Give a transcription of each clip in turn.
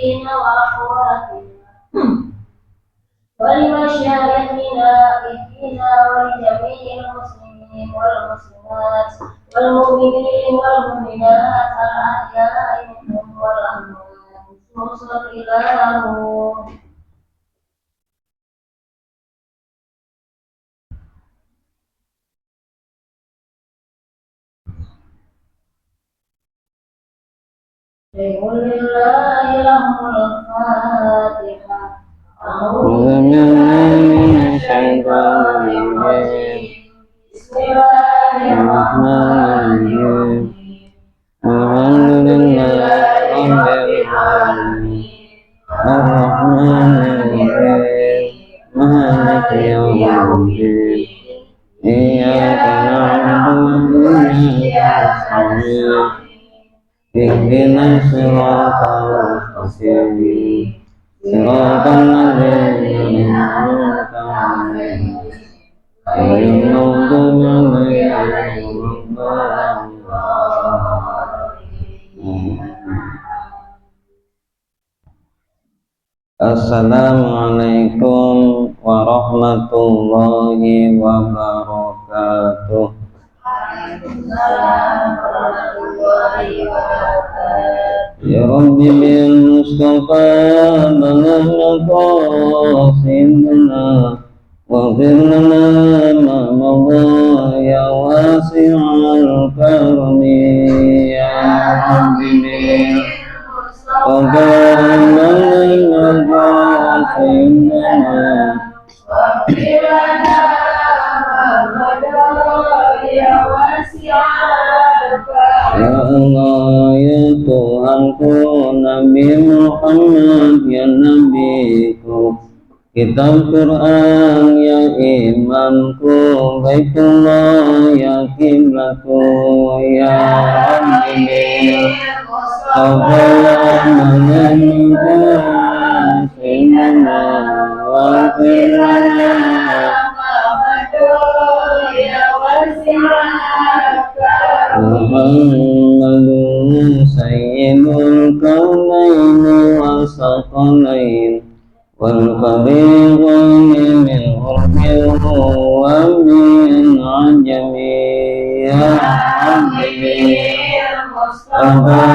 وأخواتنا ولمشايخنا إهدنا ولجميع المسلمين والمسلمات والمؤمنين والمؤمنات الأحياء منهم والأموات وصل إلههم لله لهم الفاتحة أعوذ بالله من الشيطان الرجيم بسم الله الرحمن الرحيم الحمد لله رب العالمين الرحمن الرحيم مالك يوم الدين إياك نعبد وإياك نستعين اهدنا الصراط المستقيم صراط الذين أنعمت عليهم غير المغضوب عليهم ولا الضالين. Assalamualaikum warahmatullahi wabarakatuh. Ya Rabbi bil Mustafa balagh maqasidana waghfir lana ma madha ya wasi'al karami ya Rabbi bil Mustafa balagh maqasidana waghfir lana ma madha ya wasi'al karami. Ya Allah ya Tuhanku, Nabi Muhammad ya Nabiku, kitab Quran ya imamku, Baitullah ya kiblatku, ya Rabbi Sayyidina wa firana Muhammadun sayyidul kaunaini wa saqalain wal fariqaini min urbil wa min ajami ya Rabbi Mustafa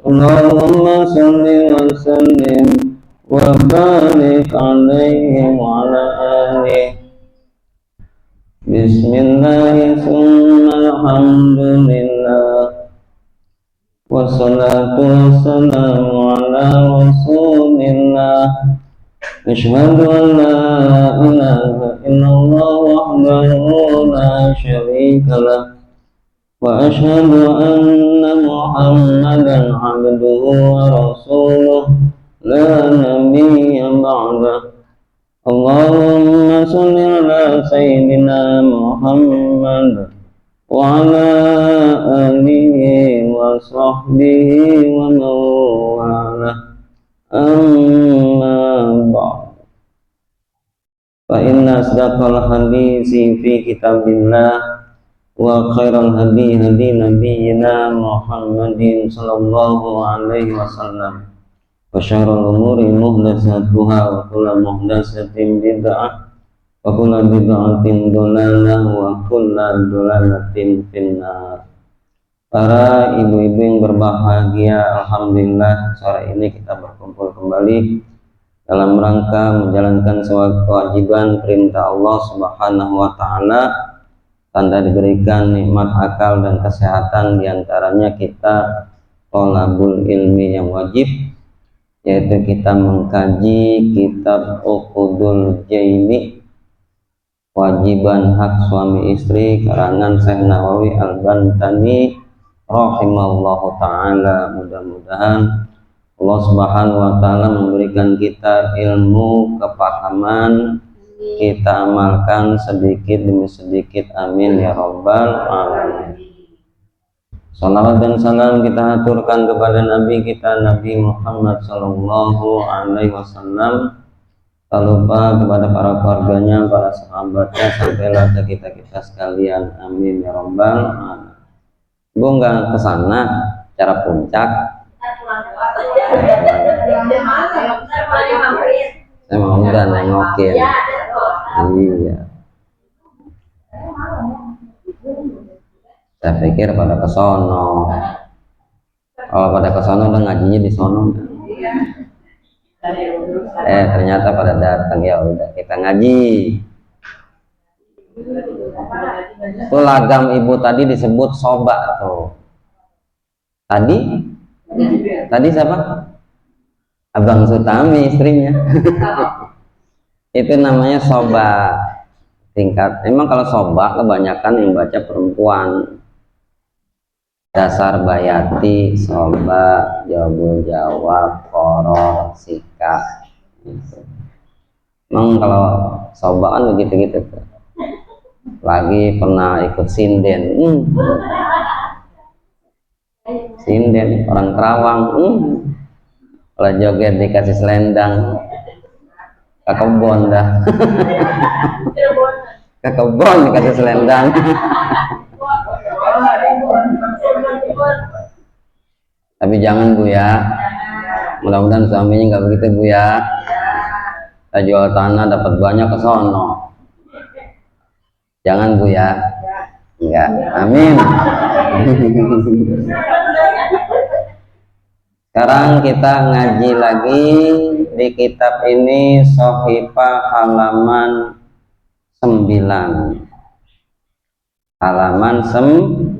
Allahumma salli wa sallim wa barik alaihi wa ala alihi. Bismillah summa alhamdulillah wassalatu wassalamu ala rasulillah. Asyhadu an la ilaha illallah wahdahu la syarika lah wa asyhadu anna Muhammadan abduhu wa rasuluh la nabiyya ba'dah. Allahumma shalli ala sayyidina Muhammad wa ala alihi wa sahbihi wa mawala. Amma ba'd. Fa inna asdaqal hadisi fi kitabillah wa khairal hadi hadi nabiyyina Muhammadin sallallahu alaihi wasallam wa syarrul umuri muhdatsatuha wa kullu muhdatsatin bid'ah wa kullu bid'atin dhalalah wa kullu dhalalatin finnar. Para ibu-ibu yang berbahagia, alhamdulillah sore ini kita berkumpul kembali dalam rangka menjalankan suatu kewajiban perintah Allah Subhanahu wa taala. Tanda diberikan nikmat akal dan kesehatan, diantaranya kita thalabul ilmi yang wajib, yaitu kita mengkaji kitab Uqudul Jaimi, kewajiban hak suami istri, karangan Syekh Nawawi Al-Bantani rahimallahu taala. Mudah-mudahan Allah Subhanahu wa taala memberikan kita ilmu, kepahaman, kita amalkan sedikit demi sedikit, amin ya rabbal alamin. Salawat dan salam kita aturkan kepada Nabi kita, Nabi Muhammad sallallahu alaihi wasallam, tak lupa kepada para keluarganya, para sahabatnya, sampailah ke kita sekalian, amin ya rabbal alamin. Gue nggak kesana cara puncak, saya mau udah nengokin. Iya, saya pikir pada kesono. Kalau pada kesono udah ngajinya di sono. Ternyata pada datang, ya udah kita ngaji. Lagam ibu tadi disebut soba tuh. Tadi siapa? Abang Sutami istrinya. Itu namanya soba tingkat. Emang kalau soba kebanyakan yang baca perempuan. Dasar Bayati, soba, jawabul jawab, koro, sika gitu. Emang kalau soba kan begitu-gitu tuh. Lagi pernah ikut sinden. Sinden orang Kerawang. Kalau joget dikasih selendang, ke kebon dah. Ke kebon dikasih selendang. Tapi jangan Bu ya, mudah-mudahan suaminya nggak begitu Bu ya. Kita jual tanah dapat banyak ke sono. Jangan Bu ya. Enggak, amin. Sekarang kita ngaji lagi di kitab ini, Shahifah halaman 9. Halaman 9.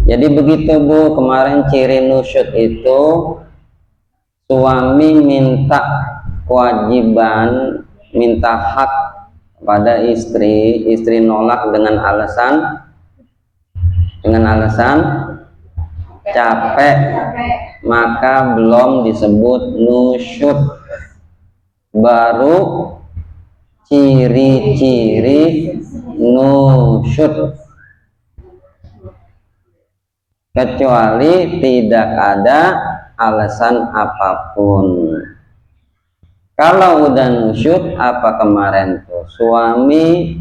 Jadi begitu Bu, kemarin ciri nusyud itu suami minta kewajiban, minta hak pada istri, istri nolak dengan alasan capek, maka belum disebut nusyud. Baru ciri-ciri nusyud, kecuali tidak ada alasan apapun. Kalau udah nusyud apa kemarin tuh, suami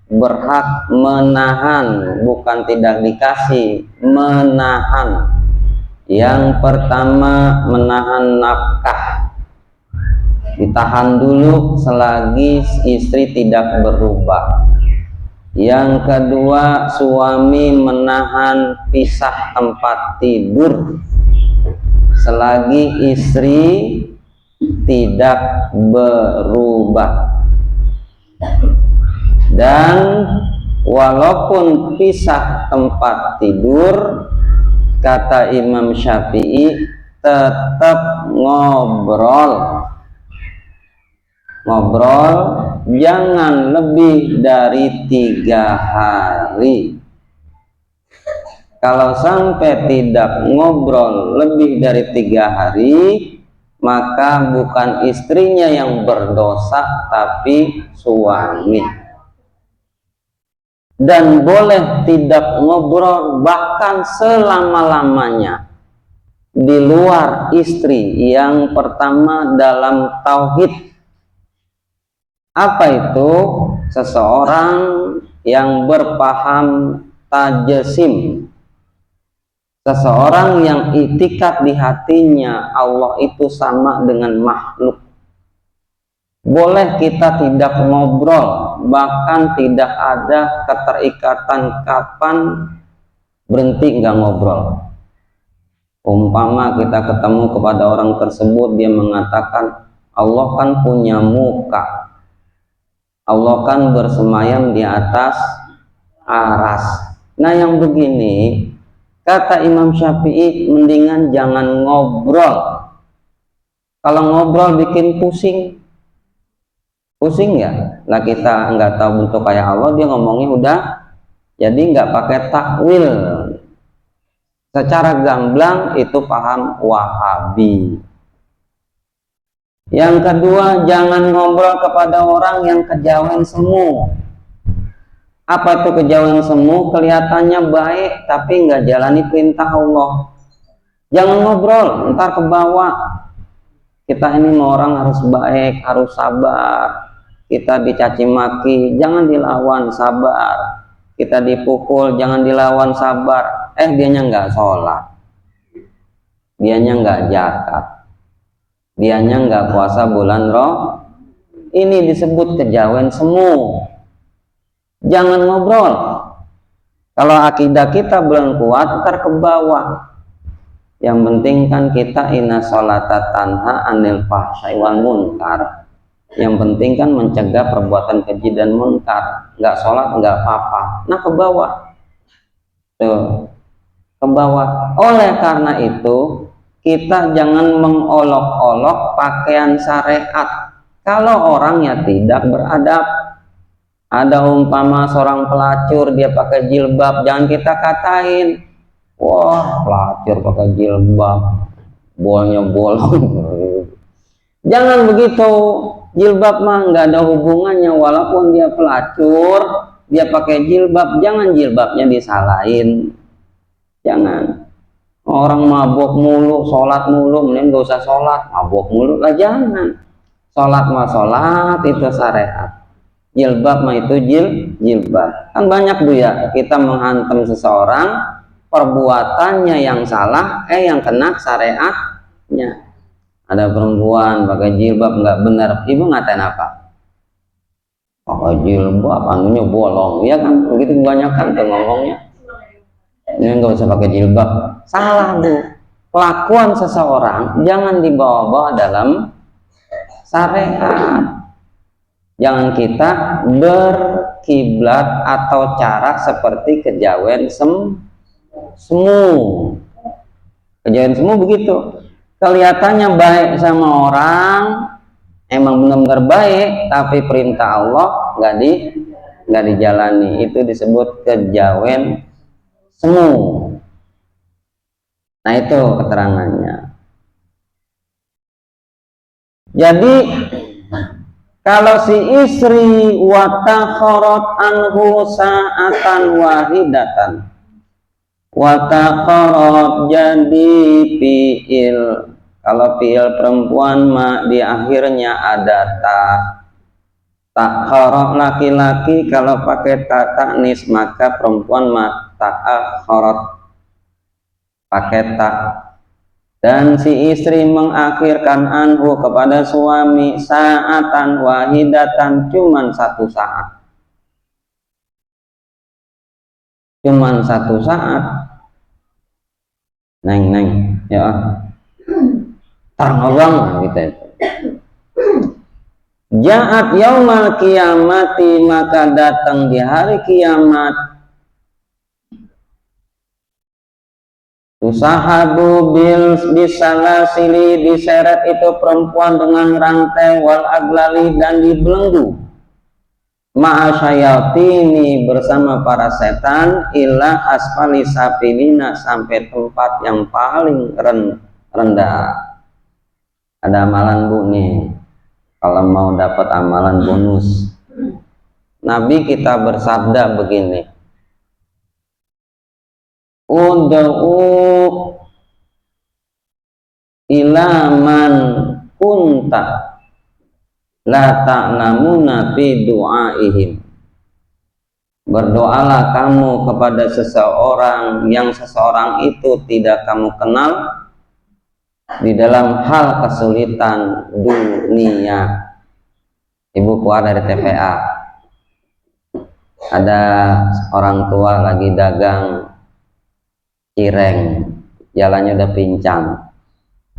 berhak menahan, bukan tidak dikasih, menahan. Yang pertama, menahan nafkah, ditahan dulu selagi istri tidak berubah. Yang kedua, suami menahan pisah tempat tidur selagi istri tidak berubah. Dan walaupun pisah tempat tidur, kata Imam Syafi'i, tetap ngobrol. Jangan lebih dari 3 hari. Kalau sampai tidak ngobrol lebih dari 3 hari, maka bukan istrinya yang berdosa, tapi suami. Dan boleh tidak ngobrol bahkan selama-lamanya di luar istri. Yang pertama dalam tauhid. Apa itu? Seseorang yang berpaham tajasim, seseorang yang itikad di hatinya Allah itu sama dengan makhluk. Boleh kita tidak ngobrol, bahkan tidak ada keterikatan kapan berhenti nggak ngobrol. Umpama kita ketemu kepada orang tersebut, dia mengatakan, Allah kan punya muka, Allah kan bersemayam di atas aras. Nah yang begini, kata Imam Syafi'i, mendingan jangan ngobrol. Kalau ngobrol bikin pusing ya. Lah kita nggak tahu bentuk kayak Allah, dia ngomongnya udah, jadi nggak pakai takwil. Secara gamblang itu paham Wahabi. Yang kedua, jangan ngobrol kepada orang yang kejawen semu. Apa itu kejawen semu? Kelihatannya baik tapi nggak jalani perintah Allah. Jangan ngobrol, ntar ke bawah. Kita ini mau orang harus baik, harus sabar. Kita dicaci maki, jangan dilawan, sabar. Kita dipukul, jangan dilawan, sabar. Dianya nggak sholat, dianya nggak zakat, dianya nggak puasa bulan Roh. Ini disebut kejawen semu. Jangan ngobrol. Kalau akidah kita belum kuat, ntar ke bawah. Yang penting kan kita inna sholata tanha anil fahsai wal munkar. Yang penting kan mencegah perbuatan keji dan munkar. Nggak sholat nggak apa-apa. Nah ke bawah. Tuh, ke bawah. Oleh karena itu kita jangan mengolok-olok pakaian syariat. Kalau orangnya tidak beradab. Ada umpama seorang pelacur dia pakai jilbab, jangan kita katain, wah pelacur pakai jilbab, bolnya bolong. Jangan begitu. Jilbab mah nggak ada hubungannya, walaupun dia pelacur, dia pakai jilbab, jangan jilbabnya disalahin. Jangan. Orang mabok mulu, sholat mulu, mending gak usah sholat, mabok mulu lah jangan. Sholat mah sholat, itu syariat. Jilbab mah itu jilbab. Kan banyak tuh ya, kita menghantam seseorang, perbuatannya yang salah, yang kena syariatnya. Ada perempuan pakai jilbab nggak benar, ibu ngatain apa? Pakai jilbab, anunya bolong, ya kan? Begitu kebanyakan tuh ngomongnya. Ini nggak usah pakai jilbab. Salah tuh. Kelakuan seseorang jangan dibawa-bawa dalam syariat. Jangan kita berkiblat atau cara seperti kejawen semu. Kejawen semu begitu. Kelihatannya baik sama orang, emang benar-benar baik, tapi perintah Allah nggak dijalani. Itu disebut kejawen semu. Nah itu keterangannya. Jadi kalau si istri watakharat anhu sa'atan wahidatan, watakharat jadi fiil. Kalau fiil perempuan mah di akhirnya ada takharat laki-laki. Kalau pakai ta'nis maka perempuan mah takharat pakai tak. Dan si istri mengakhirkan anhu kepada suami sa'atan wahidatan, cuman satu saat. Cuman satu saat. Neng, ya. Terang abang gitu. Ja'at yaumal kiamati, maka datang di hari kiamat. Usahabu bisalasili, diseret itu perempuan dengan rantai, wal aglali, dan dibelenggu, ma'asyayatini, bersama para setan, ila asfali safilina, sampai tempat yang paling rendah. Ada amalan bu nih, kalau mau dapat amalan bonus. Nabi kita bersabda begini, ud'u ila man kunta la ta'lamuna fi du'aihim. Berdoalah kamu kepada seseorang yang seseorang itu tidak kamu kenal di dalam hal kesulitan dunia. Ibu keluar dari TPA, ada orang tua lagi dagang cireng, jalannya udah pincang,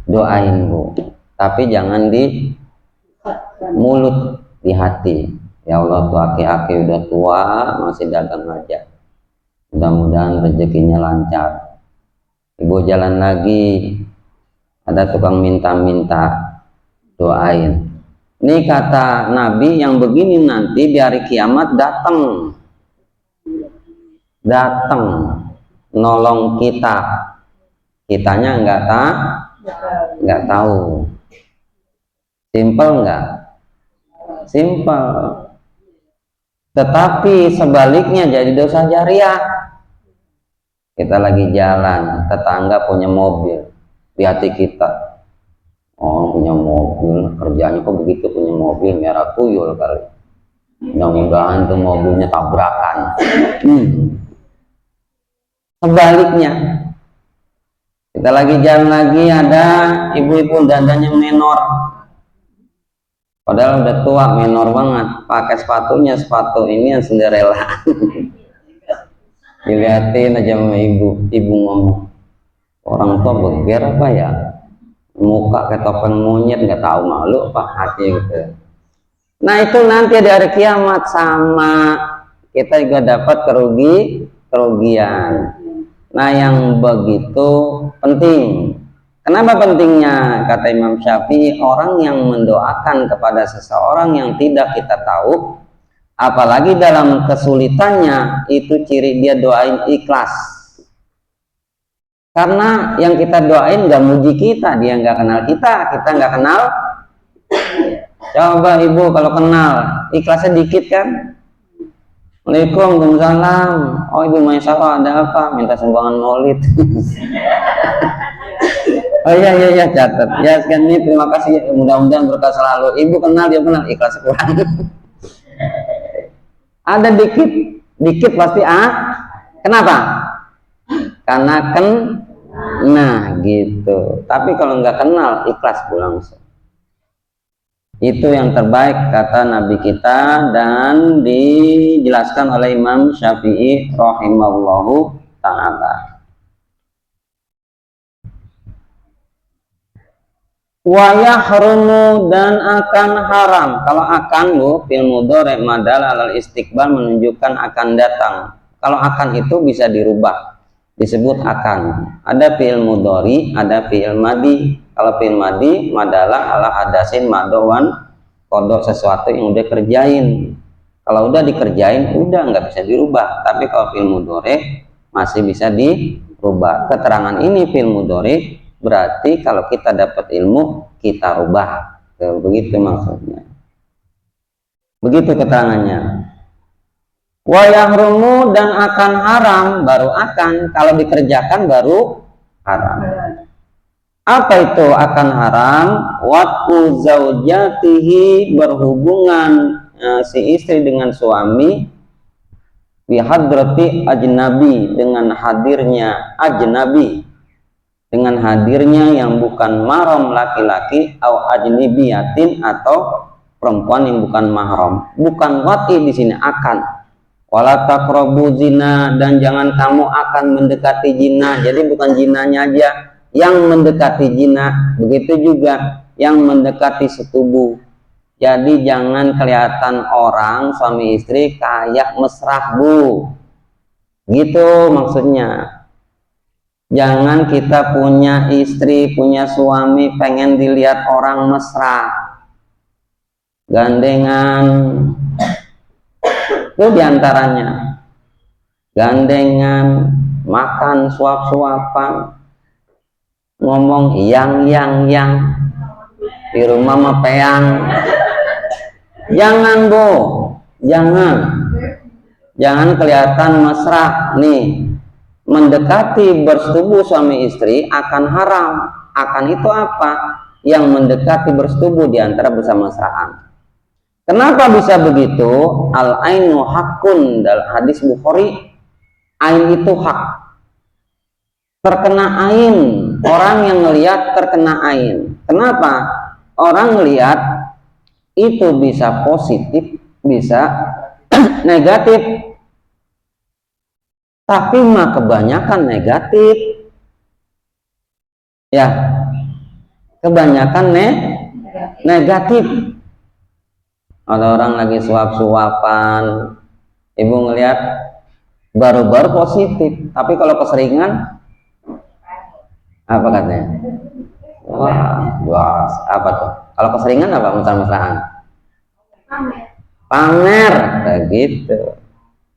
doain Bu, tapi jangan di mulut, di hati. Ya Allah, tuh aki-aki udah tua masih dagang aja, mudah-mudahan rezekinya lancar. Ibu jalan lagi, ada tukang minta-minta, doain. Ini kata Nabi, yang begini nanti di hari kiamat datang nolong kita, kitanya nggak tahu. Simpel nggak? Simpel. Tetapi sebaliknya jadi dosa jariah. Kita lagi jalan, tetangga punya mobil, di hati kita, oh punya mobil, kerjanya kok begitu, punya mobil merah tuyul kali, mudah-mudahan tuh mobilnya tabrakan. Sebaliknya, kita lagi jalan lagi, ada ibu-ibu dadanya menor, padahal udah tua, menor banget, pakai sepatunya, sepatu ini yang Cinderella. Dilihatin aja sama ibu ngomong, orang tua beger apa ya, muka kayak topeng monyet, nggak tahu malu apa hati gitu. Nah itu nanti di hari kiamat sama kita juga dapat kerugian. Nah yang begitu penting. Kenapa pentingnya? Kata Imam Syafi'i, orang yang mendoakan kepada seseorang yang tidak kita tahu, apalagi dalam kesulitannya, itu ciri dia doain ikhlas. Karena yang kita doain nggak muji kita, dia nggak kenal kita nggak kenal. Coba ibu kalau kenal, ikhlasnya dikit kan? Waalaikumsalam. Oh ibu Maisarah, ada apa? Minta sumbangan maulid. Oh iya catat. Ya sekian ini, terima kasih. Mudah-mudahan berkah selalu. Ibu kenal, dia kenal, ikhlas kurang. Ada dikit pasti kenapa? Karena nah gitu. Tapi kalau nggak kenal, ikhlas pulang. Itu yang terbaik kata Nabi kita, dan dijelaskan oleh Imam Syafi'i rahimahullahu ta'ala. Wa yahrumu, dan akan haram. Kalau akan Bu, fil mudhari' madal alal istiqbal, menunjukkan akan datang. Kalau akan itu bisa dirubah, disebut akan. Ada fi'il mudhari, ada fi'il madi. Kalau fi'il madi madalah ala hadasin madowan, kodok sesuatu yang udah kerjain. Kalau udah dikerjain udah nggak bisa dirubah. Tapi kalau fi'il mudhari masih bisa dirubah. Keterangan ini fi'il mudhari berarti kalau kita dapat ilmu kita rubah. Begitu maksudnya. Begitu keterangannya. Wa yahrumu, dan akan haram, baru akan, kalau dikerjakan baru haram. Apa itu akan haram? Wat'u zaujatihi, berhubungan si istri dengan suami, bihadrati ajnabi, dengan hadirnya ajnabi, dengan hadirnya yang bukan mahram laki-laki, atau ajnibiyatin, atau perempuan yang bukan mahram. Bukan wat'i di sini, akan. Wala taqrabu zina, dan jangan kamu akan mendekati zina. Jadi bukan zinanya aja yang mendekati zina, begitu juga yang mendekati setubuh. Jadi jangan kelihatan orang suami istri kayak mesra Bu, gitu maksudnya. Jangan kita punya istri, punya suami pengen dilihat orang mesra, gandengan. Itu diantaranya, gandengan, makan suap-suapan, ngomong yang di rumah mah peang. Jangan Bu, jangan kelihatan mesra. Nih, mendekati bersetubuh suami istri akan haram. Akan itu apa? Yang mendekati bersetubuh diantara bersama-mesraan. Kenapa bisa begitu? Al-ainu hakun, dalam hadis Bukhari, ain itu hak. Terkena ain, orang yang melihat terkena ain. Kenapa? Orang melihat itu bisa positif, bisa negatif. Tapi mah kebanyakan negatif. Ya, kebanyakan negatif. Ada orang lagi suap-suapan, ibu ngelihat baru-baru positif, tapi kalau keseringan apa katanya? Wah, apa tuh? Kalau keseringan apa mesra-mesraan? Pamer, begitu.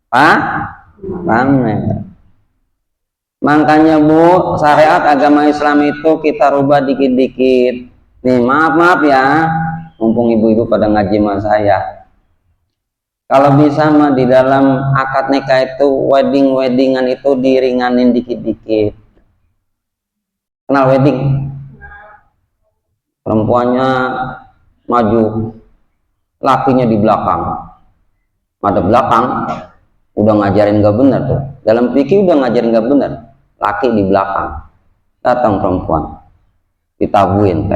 Pamer. Makanya Bu, syariat agama Islam itu kita rubah dikit-dikit. Nih, maaf ya, mumpung ibu-ibu pada ngaji sama saya. Kalau bisa mah di dalam akad nikah itu weddingan itu diringanin dikit-dikit. Kenal wedding? Perempuannya maju, lakinya di belakang. Ada belakang, udah ngajarin gak bener tuh. Dalam fikih udah ngajarin gak bener. Laki di belakang, datang perempuan, ditabuin,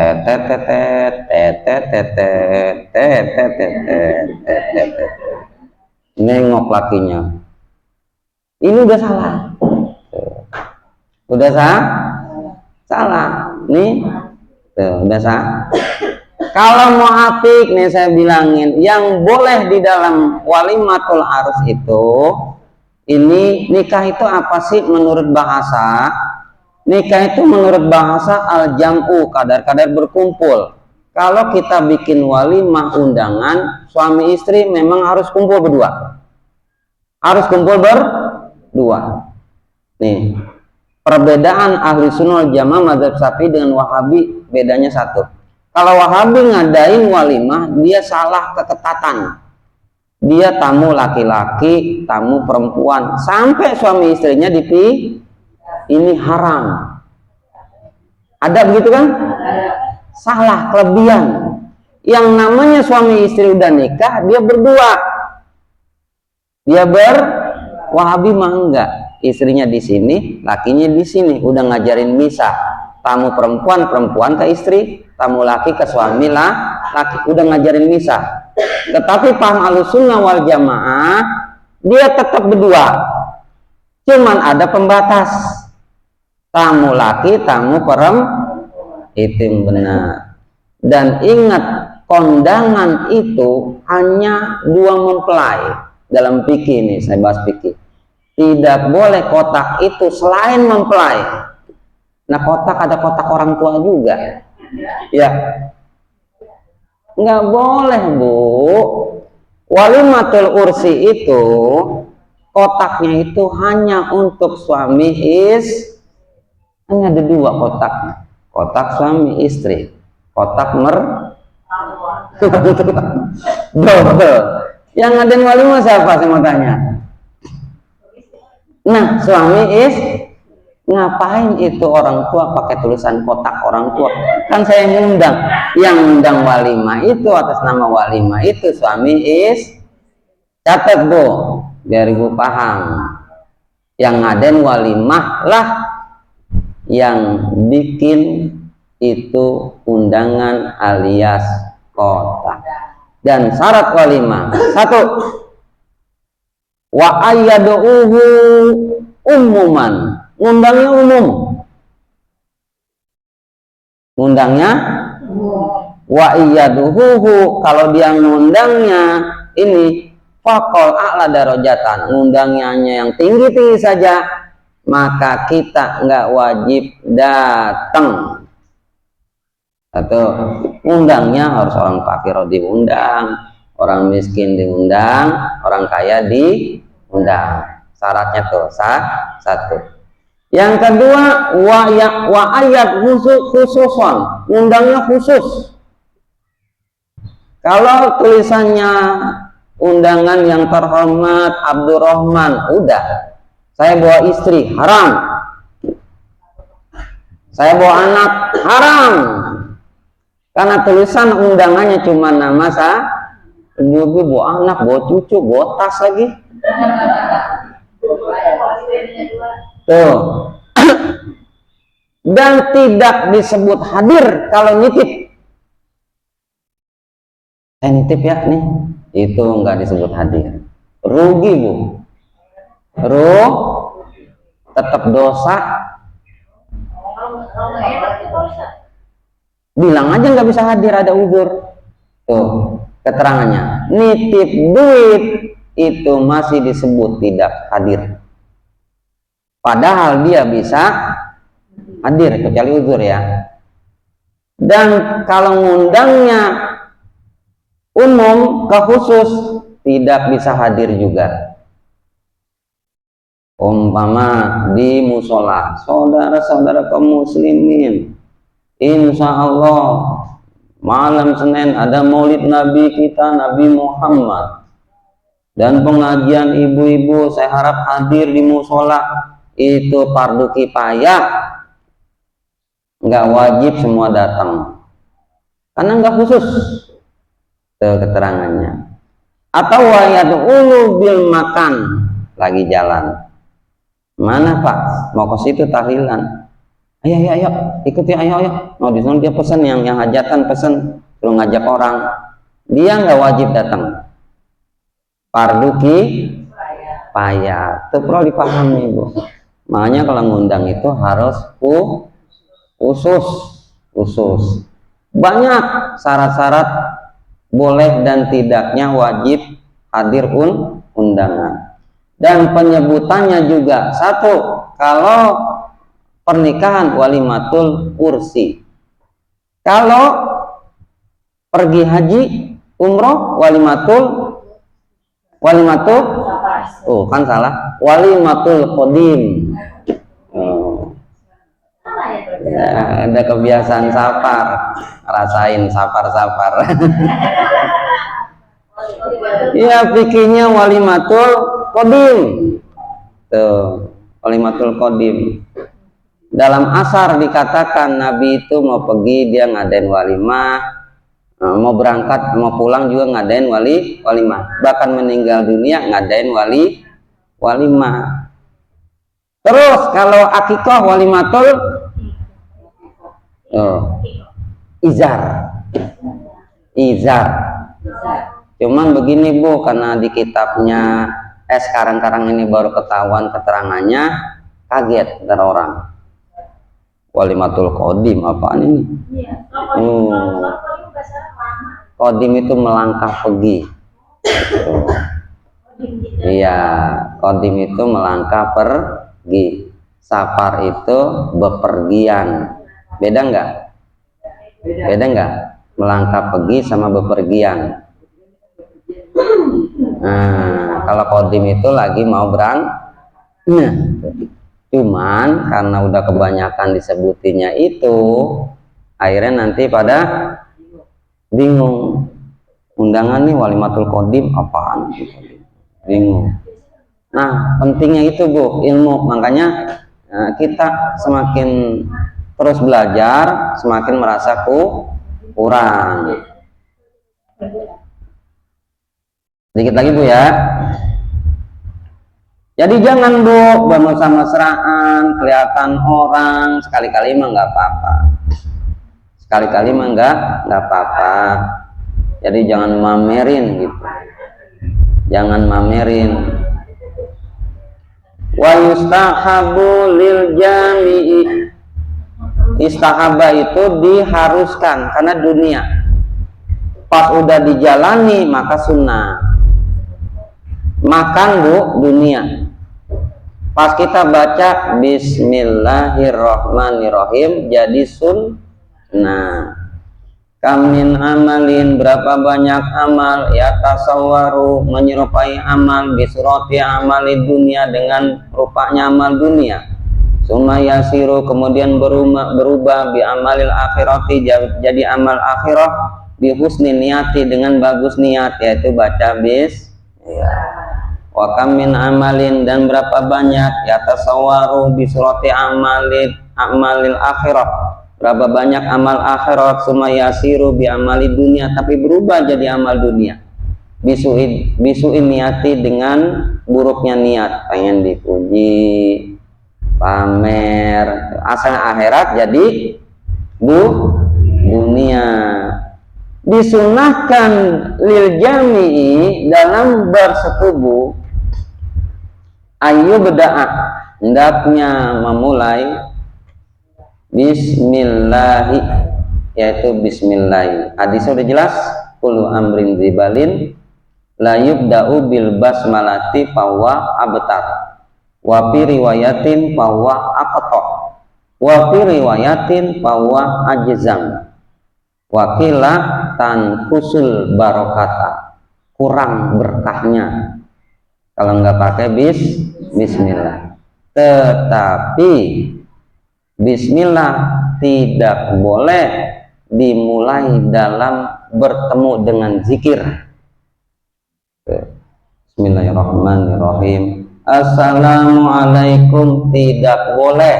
nengok lakinya, ini udah salah, udah salah, nih, udah salah. Kalau mau apik nih saya bilangin, yang boleh di dalam walimatul arus itu, ini nikah itu apa sih menurut bahasa? Nikah itu menurut bahasa al-jam'u, kadar-kadar berkumpul. Kalau kita bikin walimah undangan, suami istri memang harus kumpul berdua. Harus kumpul berdua. Nih, perbedaan ahli sunnah wal jamaah mazhab Syafi'i dengan Wahabi bedanya satu. Kalau Wahabi ngadain walimah, dia salah keketatan. Dia tamu laki-laki, tamu perempuan, sampai suami istrinya dipilih, ini haram. Ada begitu kan? Salah, kelebihan. Yang namanya suami istri udah nikah, dia berdua. Wahabi mah enggak. Istrinya di sini, lakinya di sini, udah ngajarin misah. Tamu perempuan, perempuan ke istri, tamu laki ke suami lah, laki udah ngajarin misah. Tetapi paham Ahlussunnah wal Jamaah, dia tetap berdua. Cuman ada pembatas. Tamu laki, tamu perempuan, itu yang benar. Dan ingat, kondangan itu hanya 2 mempelai. Dalam fikih ini, saya bahas fikih. Tidak boleh kotak itu selain mempelai. Nah, kotak ada kotak orang tua juga. Ya. Nggak boleh Bu. Walimatul ursi itu kotaknya itu hanya untuk suami hanya ada 2 kotaknya, kotak suami istri, kotak double. Yang ngadain walimah siapa saya mau tanya? Nah, suami ngapain itu orang tua pakai tulisan kotak orang tua? Kan saya ngundang, yang ngundang walimah itu atas nama walimah itu suami catat Bu, biar ibu paham. Yang ngadain walimah lah yang bikin itu undangan alias kotak. Dan syarat walimah 1, wa ayyaduhu umuman, ngundangnya umum. Ngundangnya wa iyyaduhu, kalau dia ngundangnya ini faqol a'la darajatan, ngundangnya hanya yang tinggi-tinggi saja, maka kita nggak wajib datang. Atau ngundangnya harus orang fakir diundang, orang miskin diundang, orang kaya diundang. Syaratnya tuh 1. Yang kedua, wa ayat khususon, undangnya khusus. Kalau tulisannya undangan yang terhormat Abdurrahman, udah. Saya bawa istri, haram. Saya bawa anak, haram. Karena tulisan undangannya cuma nama ibu bawa anak, bawa cucu, bawa tas lagi. Tuh. Dan tidak disebut hadir kalau nitip. saya nitip ya nih, itu nggak disebut hadir, rugi Bu, tetap dosa. Bilang aja nggak bisa hadir, ada uzur. Tuh keterangannya, nitip duit itu masih disebut tidak hadir, padahal dia bisa hadir kecuali uzur ya. Dan kalau ngundangnya umum ke khusus, tidak bisa hadir juga. Umpama di musola, saudara-saudara kaum muslimin, insya Allah malam Senin ada maulid Nabi kita, Nabi Muhammad, dan pengajian ibu-ibu, saya harap hadir di musola. Itu fardu kifayah, nggak wajib semua datang, karena nggak khusus. Tuh keterangannya. Atau wayat ulu bil makan, lagi jalan, mana Pak, mau ke situ tahlilan, ayo ikuti, ayo mau di sana, dia pesan yang hajatan, pesan, belum ngajak orang, dia nggak wajib datang, fardu kifayah. Itu perlu dipahami Bu. Makanya kalau ngundang itu harus khusus. Banyak syarat-syarat boleh dan tidaknya wajib hadir undangan. Dan penyebutannya juga satu, kalau pernikahan walimatul kursi, kalau pergi haji umroh walimatul kan salah, walimatul qadim. Ya, ada kebiasaan sapar, rasain sapar. Iya, fikihnya walimatul qadim. Tuh, walimatul qadim. Dalam asar dikatakan Nabi itu mau pergi dia ngadain walimah, mau berangkat mau pulang juga ngadain walimah, bahkan meninggal dunia ngadain walimah. Terus kalau akikah walimatul izar. Cuman begini Bu, karena di kitabnya sekarang ini baru ketahuan keterangannya, kaget dari orang. Walimatul qadim apaan ini? Qadim itu melangkah pergi. Iya, qadim itu melangkah pergi. Safar itu bepergian. Beda nggak? Melangkah pergi sama bepergian. Nah, kalau qadim itu lagi mau berangkat. Cuman karena udah kebanyakan disebutinya itu, akhirnya nanti pada bingung. Undangan nih walimatul qadim apaan? Bingung. Nah, pentingnya itu Bu, ilmu. Makanya kita semakin terus belajar, semakin merasa kurang. Sedikit lagi Bu ya. Jadi jangan Bu bermesra-mesraan, kelihatan orang, sekali-kali mah nggak apa-apa. Jadi jangan mamerin gitu. Jangan mamerin. Wa yustahabu lil jami'i. Istahaba itu diharuskan karena dunia. Pas udah dijalani maka sunnah. Makan Bu dunia. Pas kita baca Bismillahirrahmanirrahim jadi sunnah. Kamin amalin, berapa banyak amal, ya tasawwaru, menyerupai amal, bisurati amali dunia, dengan rupanya amal dunia. Sumayasiru, kemudian berubah bi amalil akhirati, jadi amal akhirah, bi husni niati, dengan bagus niat, yaitu baca ya. Wa kamin amalin, dan berapa banyak, ya tasawwaru bisurati amalil akhirah, berapa banyak amal akhirat, sumayasiru bi amali dunia, tapi berubah jadi amal dunia. Bisuin niati, dengan buruknya niat, pengen dipuji, pamer, asal akhirat jadi dunia. disunahkan lil jami'i dalam bersetubuh ayu berda'a hendaknya memulai bismillahi, yaitu bismillahi. Hadis sudah jelas, kullu amrin zibalin la yubda'u bil basmalati fawa abtar wa fi riwayatin fawa aqta wa fi riwayatin fawa ajzam wa qila tanqusul barokata, kurang berkahnya kalau nggak pakai bismillah. Tetapi bismillah tidak boleh dimulai dalam bertemu dengan zikir. Bismillahirrahmanirrahim. Assalamualaikum, tidak boleh.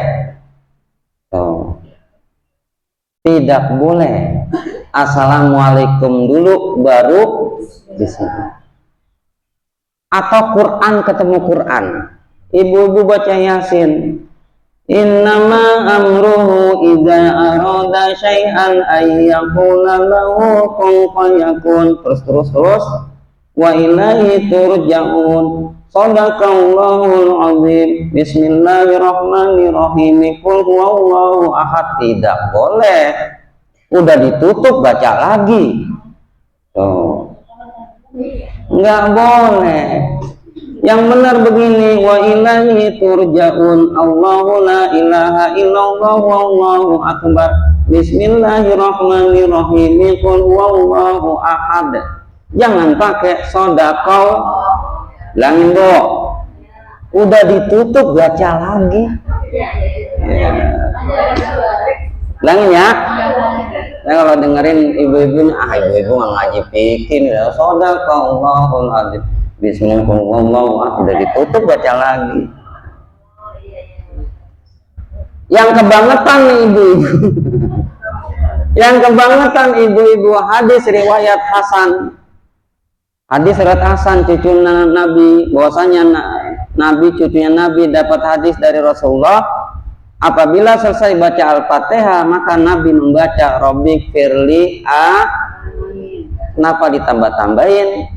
Tidak boleh. Assalamualaikum dulu baru bismillah. Atau Quran ketemu Quran, ibu-ibu baca Yasin, innama amruhu idza arada syai'an ay yaqula lahu kun fayakun, terus wa ilaihi turja'un. Shadaqallahul azim. Bismillahirrahmanirrahim. Qul huwallahu ahad. Tidak boleh. Udah ditutup baca lagi. Tuh. Enggak boleh. Yang benar begini, wa ilaihi turja'un. Allahu la ilaha illallah wallahu akbar. Bismillahirrahmanirrahim. Qul huwallahu ahad. Jangan pakai sodakau langin bo, udah ditutup baca lagi ya. Langin ya. Nah, kalau dengerin ibu-ibu, ibu-ibu nggak ngaji bikin ya sodakau Allahul azim, bismillahirrahmanirrahim, udah ditutup baca lagi. Yang kebangetan nih ibu-ibu yang kebangetan ibu-ibu, hadis riwayat Hasan. Hadis riwayat Hasan, cucunya Nabi, bahwasanya Nabi, cucunya Nabi dapat hadis dari Rasulullah, apabila selesai baca Al-Fatihah maka Nabi membaca Rabbik firli a. Kenapa ditambah-tambahin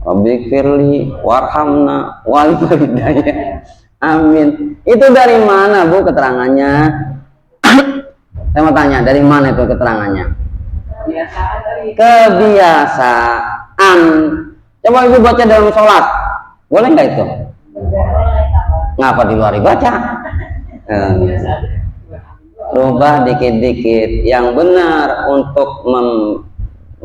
Rabbik firli warhamna wal walidayya amin? Itu dari mana Bu keterangannya? Saya mau tanya, dari mana itu keterangannya? Kebiasaan. Coba ibu baca dalam sholat, boleh nggak itu? Ngapa di luar dibaca? Rubah dikit-dikit. Yang benar untuk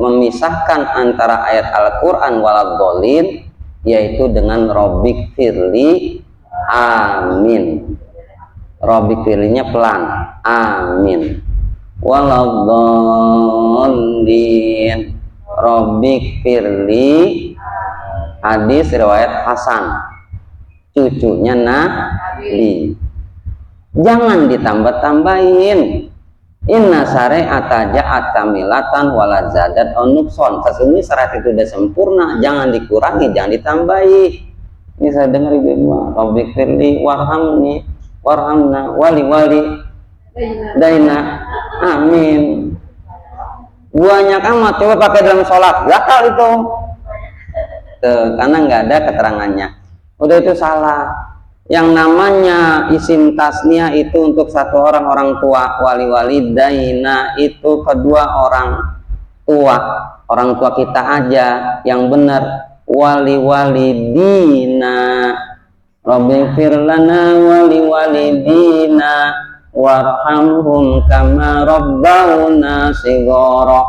memisahkan antara ayat Al-Quran waladhdallin, yaitu dengan Rabbik firli amin. Rabbik firlinya pelan, amin. Waladhdallin, Rabbik firli. Hadis riwayat Hasan, cucunya Nabi. Jangan ditambah-tambahin. Inna syari'ata ja'at kamilatan wala zadat onukson. Sesungguhnya syariat itu sudah sempurna, jangan dikurangi, jangan ditambahi. Ini saya dengar ibu-ibu, Rabbik firli warhamni warhamna wali daina amin. Banyak amat. Coba pakai dalam sholat, gatal itu. Tuh, karena nggak ada keterangannya. Udah itu salah. Yang namanya isim tasniah itu untuk satu orang tua, wali daina itu kedua orang tua kita aja. Yang benar dina. Rabbighfir lana walidina warhamhum kama rabbawna shighara.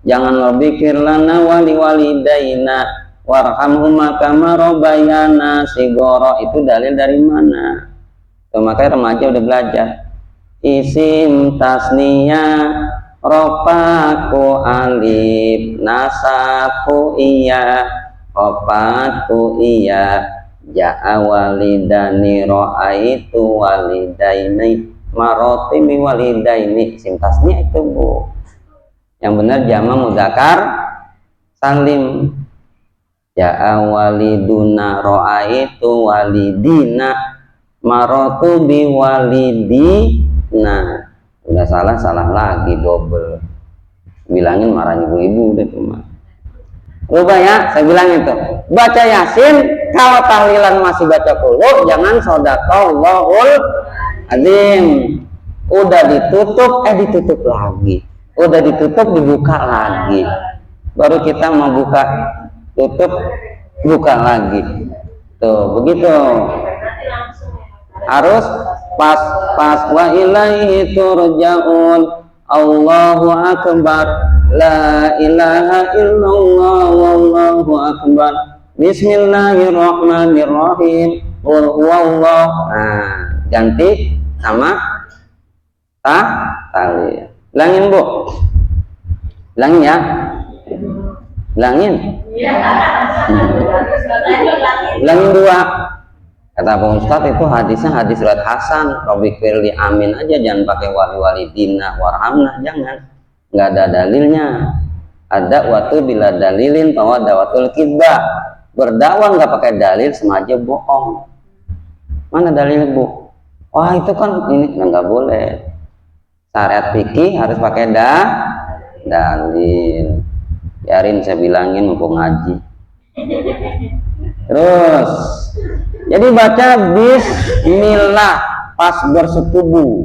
Jangan rabbighfir lana walidaina warhamhum kama rabbayana shighara. Itu dalil dari mana? Tuh, makanya remaja udah belajar. Isim tasniyah rofaku alif nasaku iya rofaku iya ja'a walidani ro'aitu walidaini marotimi walidaini. Isim tasniah itu Bu. Yang benar jama mudzakkar salim. Ja'a waliduna ro'aitu walidina marotu bi walidina. Udah salah lagi double. Bilangin marah ibu-ibu udah cuma. Lupa ya, saya bilang itu. Baca Yasin, kalau tahlilan masih baca qulu, jangan shodaqallahul adzim. Udah ditutup, ditutup lagi. Udah ditutup, dibuka lagi. Baru kita mau buka, tutup, buka lagi. Tuh, begitu. Harus pas wa ilaihi turja'un. Allahu akbar, la ilaha illallah, wallahu akbar, bismillahirrahmanirrahim, qul huwallah. Nah, ganti sama tahlil. Bilangin Bu, bilangin ya, bilangin, bilangin dua. Kata Pak Ustadz itu hadisnya hadis riwayat Hasan, Robik Firli Amin aja, jangan pakai wali dina warhamna, jangan, nggak ada dalilnya. Ada waktu bila dalilin bahwa dawatul kidbah, berdakwah nggak pakai dalil semaja bohong. Mana dalil Bu? Wah itu kan ini nggak boleh. Syariat fikih harus pakai dalil. Biarin saya bilangin mumpung ngaji. Terus jadi baca bismillah pas bersetubuh.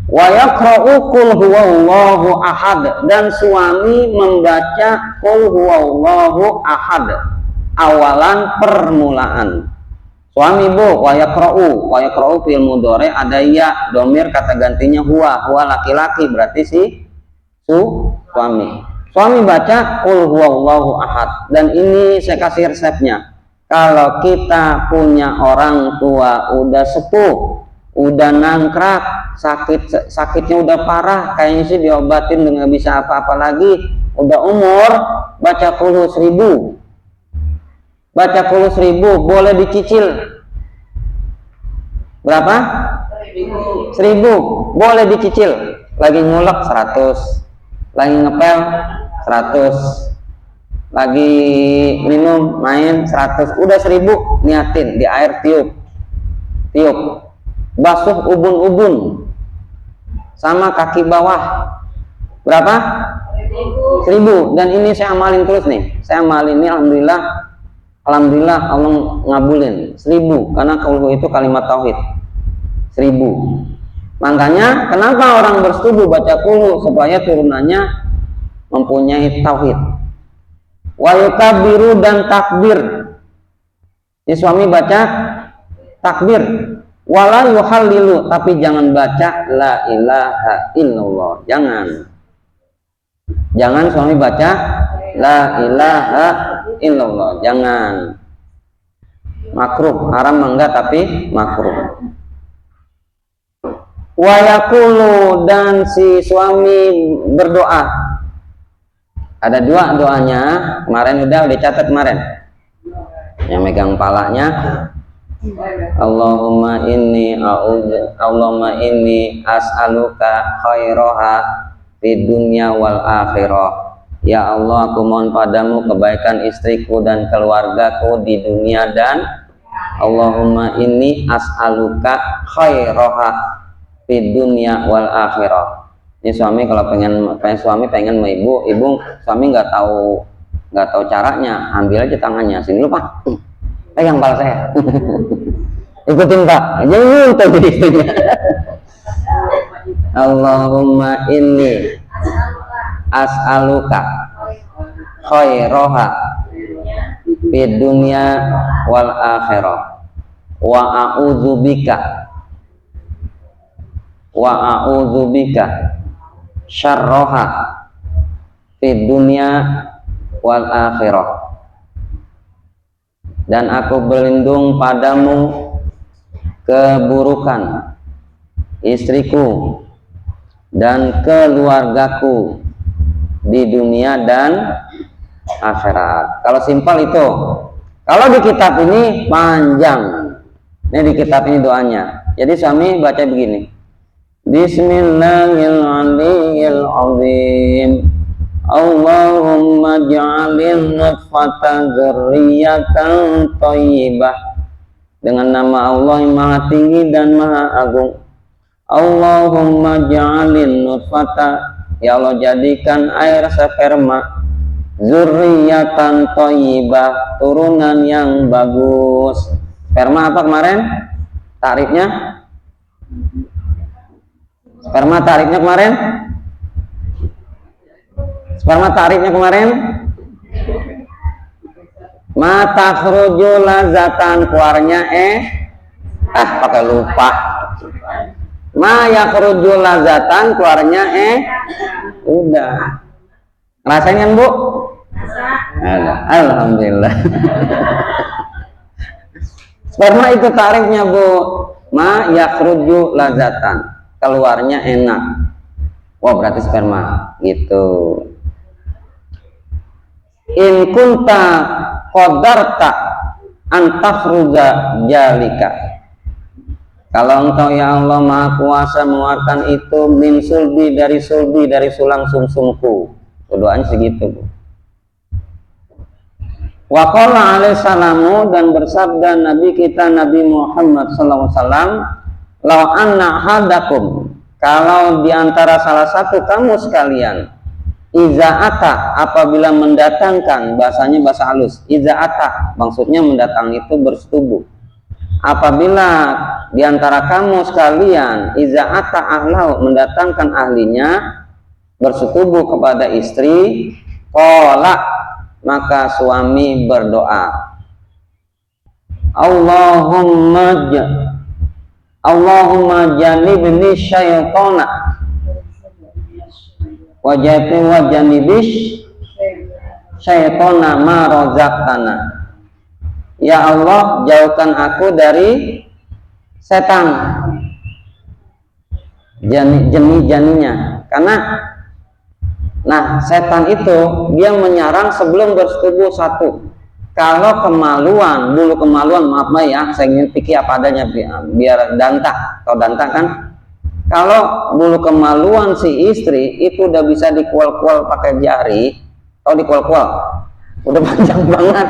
Wa yaqra'u qul huwallahu ahad, dan suami membaca qul huwallahu ahad awalan permulaan. Suami Bu, wa yaqra'u fil mudhari ada ya, domir kata gantinya huwa laki-laki, berarti si suami. Suami baca qul huwallahu ahad, dan ini saya kasih resepnya. Kalau kita punya orang tua udah sepuh, udah nangkrak, sakitnya udah parah, kayaknya sih diobatin nggak bisa apa-apa lagi, udah umur, baca qul 1000. Baca qul 1000, boleh dicicil. Berapa? 1000, boleh dicicil. Lagi ngulek 100, lagi ngepel 100, lagi minum main 100, udah 1000, niatin di air, tiup basuh ubun-ubun sama kaki bawah. Berapa? 1000. Dan ini saya amalin terus nih, saya amalin ini, alhamdulillah Allah ngabulin 1000, karena qul itu kalimat tauhid. 1000. Makanya kenapa orang bersetubuh baca qul, supaya turunannya mempunyai tauhid. Wa yukabiru, dan takbir. Si suami baca takbir. Wala yuhallilu, tapi jangan baca la ilaha illallah. Jangan suami baca la ilaha illallah, jangan. Makruh, haram enggak, tapi makruh. Wa yaqulu, dan si suami berdoa. Ada dua doanya, kemarin udah dicatat kemarin. Yang megang palanya, Allahumma inni as'aluka khairaha fid dunya wal akhirah. Ya Allah, aku mohon padamu kebaikan istriku dan keluargaku di dunia, dan Allahumma inni as'aluka khairaha fid dunya wal akhirah. Ini suami kalau pengen suami pengen sama ibu suami nggak tahu caranya, ambil aja tangannya, sini lu Pak, pegang kepala saya. Ikutin Pak, jangan minta jadi istrinya. Allahumma inni as'aluka khairaha fid dunya wal akhirah wa a'udzubika syarroha fid dunya wal akhirah, dan aku berlindung padamu keburukan istriku dan keluargaku di dunia dan akhirat. Kalau simpel itu. Kalau di kitab ini panjang. Ini di kitab ini doanya. Jadi suami baca begini. Bismillahirrahmanirrahim. Allahumma ja'alin nutfatan dzurriyyatan thayyibah. Dengan nama Allah yang maha tinggi dan maha agung. Allahumma ja'alin Ya Allah, jadikan air sperma zurriyatan thayyibah, turunan yang bagus. Sperma apa kemarin? Tarifnya? Sperma tarifnya kemarin? Sperma tarifnya kemarin? Mata khruju lazatan, keluarnya pakai lupa. Ma yakhruju lazatan, keluarnya udah. Ngerasain kan, Bu? Alhamdulillah. Sperma itu tarifnya, Bu. Ma yakhruju lazatan, keluarnya enak. Wah, berarti sperma gitu. In kunta qadarta antakhruja jalika, kalau engkau ya Allah maha kuasa mengeluarkan itu min sulbi, dari sulang sumsumku. Doanya segitu, Bu. Wa qala alaihi salamu, dan bersabda Nabi kita Nabi Muhammad sallallahu alaihi wasallam, law anna hadakum, kalau diantara salah satu kamu sekalian, iza'ata, apabila mendatangkan, bahasanya bahasa halus, iza'ata maksudnya mendatang itu bersetubuh. Apabila diantara kamu sekalian iza'ata ahlau, mendatangkan ahlinya, bersetubuh kepada istri, qala, maka suami berdoa, Allahumma janibni syaitana wajati wajanibish syaitana ma razaqtana. Ya Allah, jauhkan aku dari setan, janinya. Karena setan itu dia menyerang sebelum bersetubuh satu. Kalau kemaluan, bulu kemaluan, maaf ya, saya ingin pikir apa adanya biar dantah. Atau dantah kan? Kalau bulu kemaluan si istri itu udah bisa dikual-kual pakai jari, atau dikual-kual, udah panjang banget.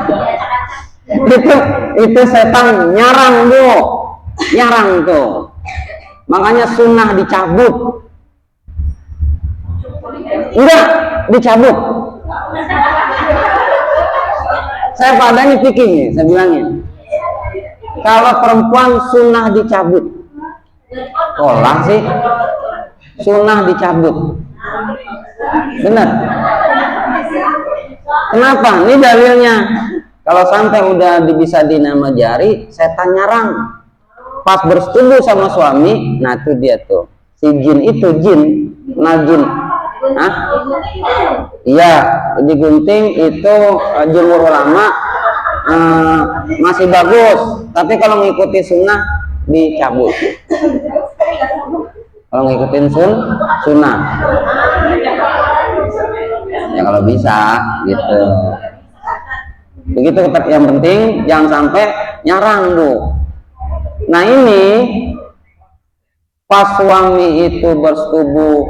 Itu setan nyarang, Bu, nyarang tuh. Makanya sunnah dicabut. Enggak, dicabut. Saya padanya pikir nih, saya bilangin. Kalau perempuan sunnah dicabut. Olah sih, sunnah dicabut. Benar. Kenapa? Ini dalilnya. Kalau sampai udah bisa dinama jari, setan nyarang. Pas bersetubuh sama suami, nah itu dia tuh. Si jin itu jin, jin. Iya, digunting itu jumhur ulama masih bagus. Tapi kalau mengikuti sunnah dicabut. Kalau ngikutin sunnah, ya kalau bisa gitu. Begitu, yang penting jangan sampai nyarang, Bu. Nah ini pas suami itu bersetubuh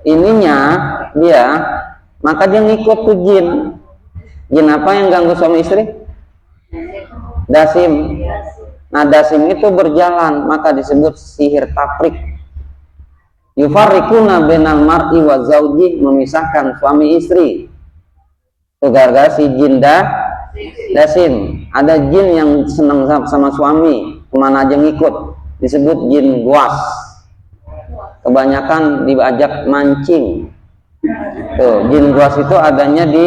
ininya dia, maka dia ngikut tuh jin. Jin apa yang ganggu suami istri? Dasim. Nah dasim itu berjalan, maka disebut sihir tafrik. Yufarriquna bainal mar'i wa zauji, memisahkan suami istri. Itu gara-gara si jin dasim. Ada jin yang senang sama suami, kemana aja ngikut, disebut jin guas. Kebanyakan diajak mancing. Tuh, jin guas itu adanya di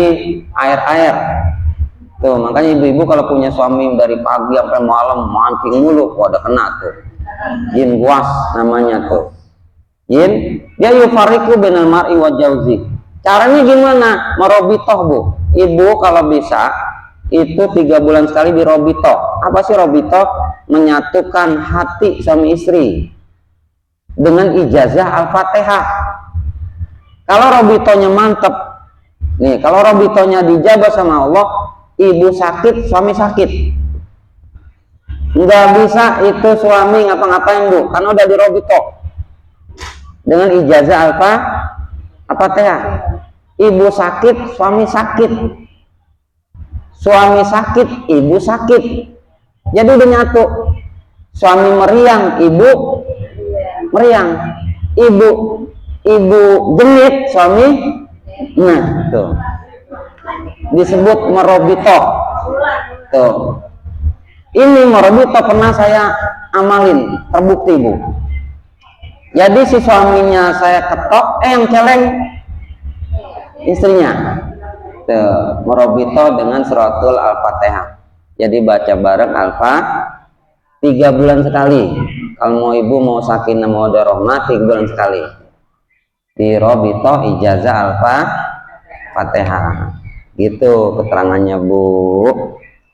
air-air. Tuh, makanya ibu-ibu kalau punya suami dari pagi sampai malam mancing mulu, ada kena tuh. Jin guas namanya tuh. Jin, dia yufariku bainal mar'i wa jauzi. Caranya gimana? Merobitoh, Bu. Ibu kalau bisa itu 3 bulan sekali dirobitoh. Apa sih robitoh? Menyatukan hati suami istri dengan ijazah Al-Fatihah. Kalau robitonya mantep nih, kalau robitonya dijabah sama Allah, ibu sakit, suami sakit. Nggak bisa itu suami ngapa-ngapain, Bu, karena udah dirobitoh dengan ijazah Al-Fatihah. Ibu sakit, suami sakit. Suami sakit, ibu sakit. Jadi udah nyatu. Suami meriang, ibu meriang. ibu genit suami, nah tuh disebut merobito. Tuh ini merobito pernah saya amalin, terbukti Bu. Jadi si suaminya saya ketok, yang celeng istrinya. Tuh merobito dengan suratul al-fatihah. Jadi baca bareng alfa 3 bulan sekali. Kalau mau ibu mau sakinah mau darohmah 3 bulan sekali. Di robito ijazah alfa fatihah. Gitu keterangannya Bu.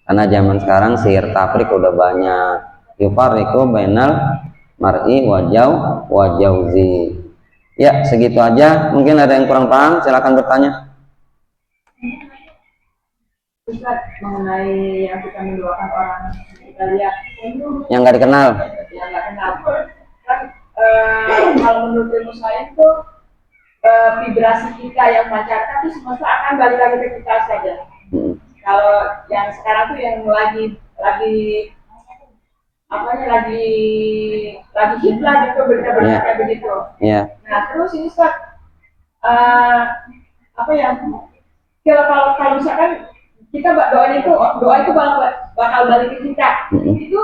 Karena zaman sekarang sihir tafrik udah banyak. Yufariqu bainal mar'i wajauzi. Ya segitu aja. Mungkin ada yang kurang paham, silakan bertanya. Ustaz, mengenai yang kita mendoakan orang kita lihat yang nggak dikenal, yang nggak kenal kan, kalau menurut ilmu saya itu vibrasi kita yang memancarkan itu semesta akan balik lagi ke kita saja. Kalau yang sekarang tuh yang lagi hit lah gitu berita-berita kayak begitu. Nah terus ini Ustaz, kalau misalkan kita doa itu bakal balik ke kita. Itu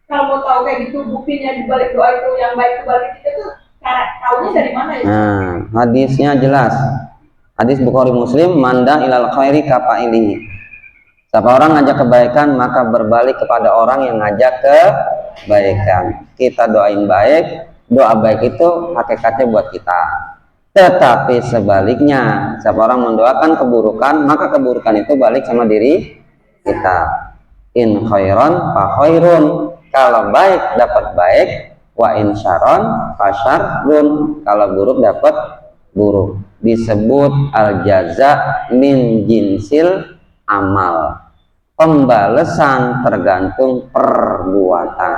kalau mau tahu kayak gitu buktinya di balik doa itu yang baik itu balik kita tuh cara taunya dari mana ya? Nah, hadisnya jelas. Hadis Bukhari Muslim, manda ilal khairi kafailihi. Siapa orang ngajak kebaikan maka berbalik kepada orang yang ngajak kebaikan. Kita doain baik, doa baik itu hakikatnya buat kita. Tetapi sebaliknya, siapa orang mendoakan keburukan, maka keburukan itu balik sama diri kita. In khairon fa khairun. Kalau baik dapat baik, wa in syaron fa syarrun. Kalau buruk dapat buruk. Disebut al jaza min jinsil amal. Pembalasan tergantung perbuatan.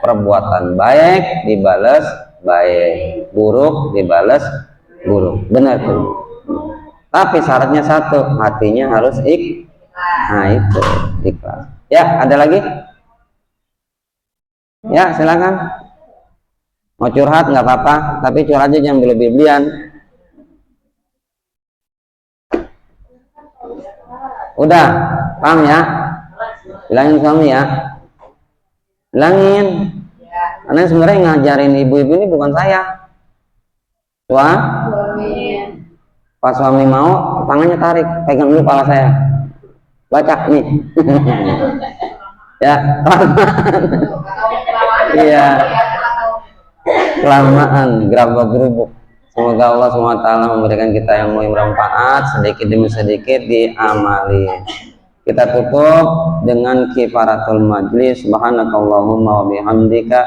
Perbuatan baik dibalas baik, buruk dibalas buruk. Benar tuh. Tapi syaratnya satu, hatinya harus nah itu ikhlas. Ya, ada lagi? Ya, silakan. Mau curhat nggak apa-apa, tapi curhatnya jangan berlebihan. Udah, paham ya? Bilangin suami ya. Bilangin. Karena sebenarnya ngajarin ibu-ibu ini bukan saya. Pas suami mau, tangannya tarik, pegang dulu kepala saya. Baca nih. Ya, iya. Kelamaan, gerabak-gerubuk. Semoga Allah SWT memberikan kita yang bermanfaat, sedikit demi sedikit diamali. Kita tutup dengan kifaratul majlis. Subhanakallahumma wa bihamdika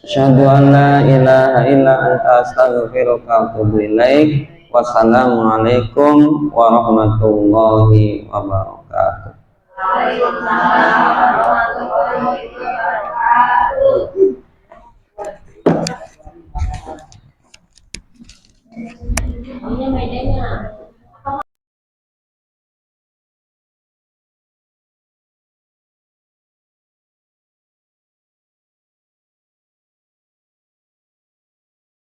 asyhadu an la ilaha illa anta astaghfiruka wa atubu ilaik. Wassalamualaikum warahmatullahi wabarakatuh. Waalaikumsalam warahmatullahi wabarakatuh.